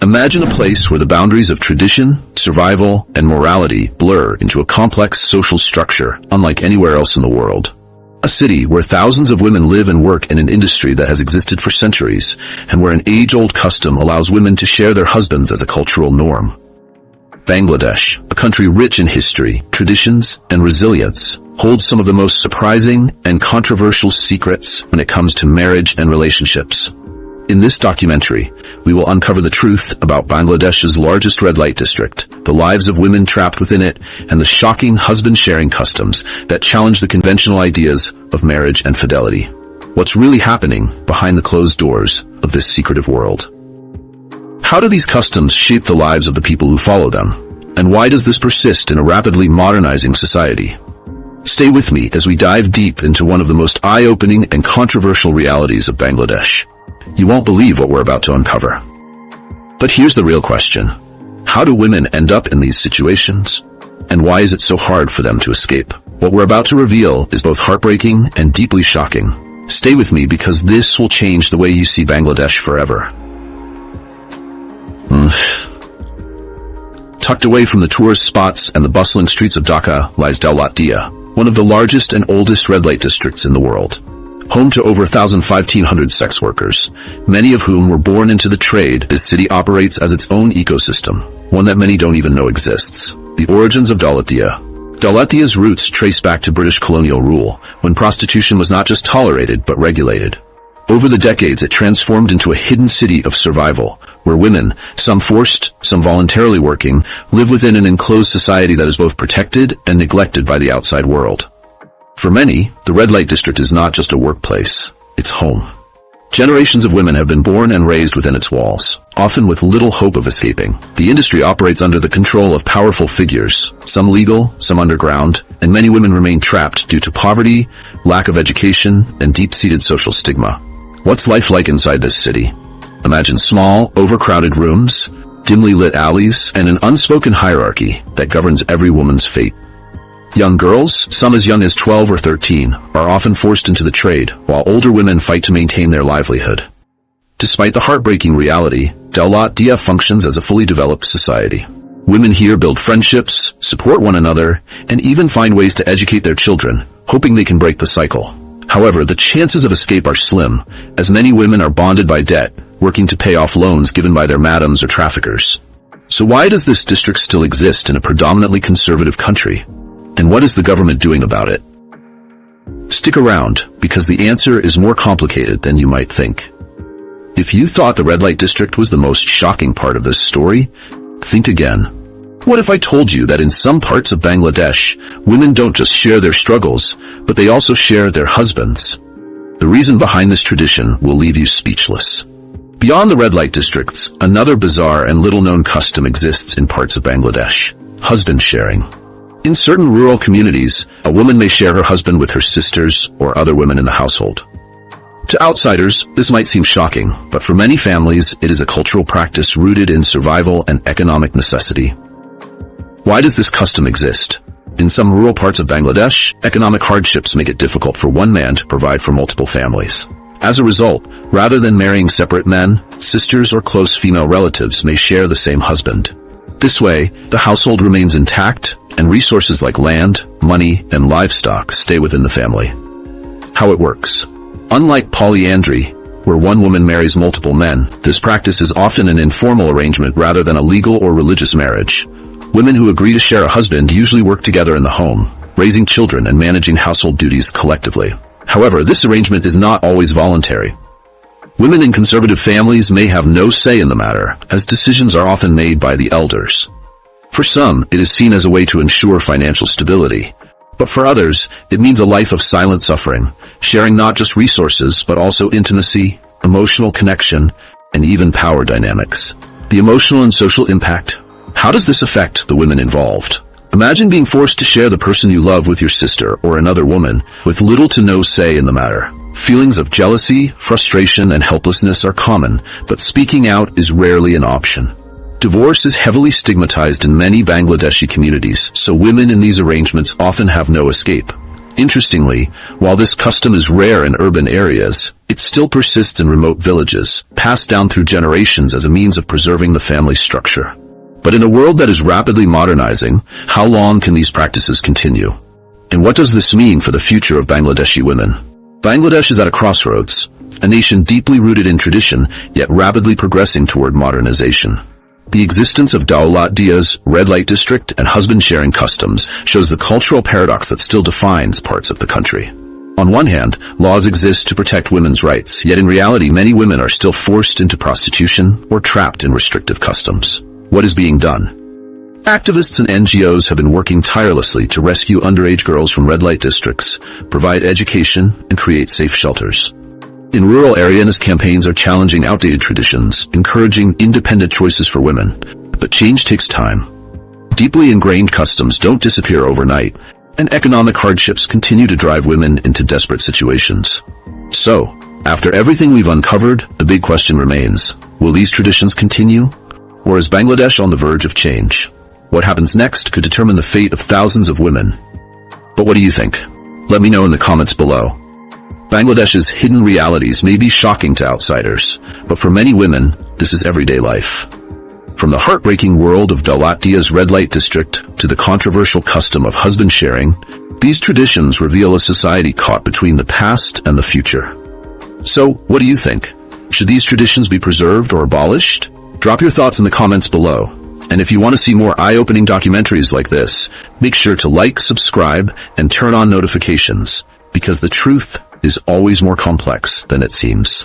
Imagine a place where the boundaries of tradition, survival, and morality blur into a complex social structure unlike anywhere else in the world. A city where thousands of women live and work in an industry that has existed for centuries, and where an age-old custom allows women to share their husbands as a cultural norm. Bangladesh, a country rich in history, traditions, and resilience, holds some of the most surprising and controversial secrets when it comes to marriage and relationships. In this documentary, we will uncover the truth about Bangladesh's largest red light district, the lives of women trapped within it, and the shocking husband-sharing customs that challenge the conventional ideas of marriage and fidelity. What's really happening behind the closed doors of this secretive world? How do these customs shape the lives of the people who follow them? And why does this persist in a rapidly modernizing society? Stay with me as we dive deep into one of the most eye-opening and controversial realities of Bangladesh. You won't believe what we're about to uncover. But here's the real question. How do women end up in these situations? And why is it so hard for them to escape? What we're about to reveal is both heartbreaking and deeply shocking. Stay with me because this will change the way you see Bangladesh forever. Tucked away from the tourist spots and the bustling streets of Dhaka lies Daulatdia, one of the largest and oldest red light districts in the world. Home to over 1,500 sex workers, many of whom were born into the trade, this city operates as its own ecosystem, one that many don't even know exists. The origins of Daulatdia. Daulatdia's roots trace back to British colonial rule, when prostitution was not just tolerated but regulated. Over the decades, it transformed into a hidden city of survival, where women, some forced, some voluntarily working, live within an enclosed society that is both protected and neglected by the outside world. For many, the red light district is not just a workplace, it's home. Generations of women have been born and raised within its walls, often with little hope of escaping. The industry operates under the control of powerful figures, some legal, some underground, and many women remain trapped due to poverty, lack of education, and deep-seated social stigma. What's life like inside this city? Imagine small, overcrowded rooms, dimly lit alleys, and an unspoken hierarchy that governs every woman's fate. Young girls, some as young as 12 or 13, are often forced into the trade, while older women fight to maintain their livelihood. Despite the heartbreaking reality, Daulatdia functions as a fully developed society. Women here build friendships, support one another, and even find ways to educate their children, hoping they can break the cycle. However, the chances of escape are slim, as many women are bonded by debt, working to pay off loans given by their madams or traffickers. So why does this district still exist in a predominantly conservative country? And what is the government doing about it? Stick around, because the answer is more complicated than you might think. If you thought the red light district was the most shocking part of this story, think again. What if I told you that in some parts of Bangladesh, women don't just share their struggles, but they also share their husbands? The reason behind this tradition will leave you speechless. Beyond the red light districts, another bizarre and little-known custom exists in parts of Bangladesh: husband sharing. In certain rural communities, a woman may share her husband with her sisters or other women in the household. To outsiders, this might seem shocking, but for many families, it is a cultural practice rooted in survival and economic necessity. Why does this custom exist? In some rural parts of Bangladesh, economic hardships make it difficult for one man to provide for multiple families. As a result, rather than marrying separate men, sisters or close female relatives may share the same husband. This way, the household remains intact, and resources like land, money, and livestock stay within the family. How it works. Unlike polyandry, where one woman marries multiple men, this practice is often an informal arrangement rather than a legal or religious marriage. Women who agree to share a husband usually work together in the home, raising children and managing household duties collectively. However, this arrangement is not always voluntary. Women in conservative families may have no say in the matter, as decisions are often made by the elders. For some, it is seen as a way to ensure financial stability. But for others, it means a life of silent suffering, sharing not just resources, but also intimacy, emotional connection, and even power dynamics. The emotional and social impact. How does this affect the women involved? Imagine being forced to share the person you love with your sister or another woman, with little to no say in the matter. Feelings of jealousy, frustration, and helplessness are common, but speaking out is rarely an option. Divorce is heavily stigmatized in many Bangladeshi communities, so women in these arrangements often have no escape. Interestingly, while this custom is rare in urban areas, it still persists in remote villages, passed down through generations as a means of preserving the family structure. But in a world that is rapidly modernizing, how long can these practices continue? And what does this mean for the future of Bangladeshi women? Bangladesh is at a crossroads, a nation deeply rooted in tradition, yet rapidly progressing toward modernization. The existence of Daulatdia's red light district and husband-sharing customs shows the cultural paradox that still defines parts of the country. On one hand, laws exist to protect women's rights, yet in reality many women are still forced into prostitution or trapped in restrictive customs. What is being done? Activists and NGOs have been working tirelessly to rescue underage girls from red light districts, provide education, and create safe shelters. In rural areas, campaigns are challenging outdated traditions, encouraging independent choices for women. But change takes time. Deeply ingrained customs don't disappear overnight, and economic hardships continue to drive women into desperate situations. So, after everything we've uncovered, the big question remains: will these traditions continue? Or is Bangladesh on the verge of change? What happens next could determine the fate of thousands of women. But what do you think? Let me know in the comments below. Bangladesh's hidden realities may be shocking to outsiders, but for many women, this is everyday life. From the heartbreaking world of Daulatdia's red light district to the controversial custom of husband sharing, these traditions reveal a society caught between the past and the future. So, what do you think? Should these traditions be preserved or abolished? Drop your thoughts in the comments below. And if you want to see more eye-opening documentaries like this, make sure to like, subscribe, and turn on notifications, because the truth is always more complex than it seems.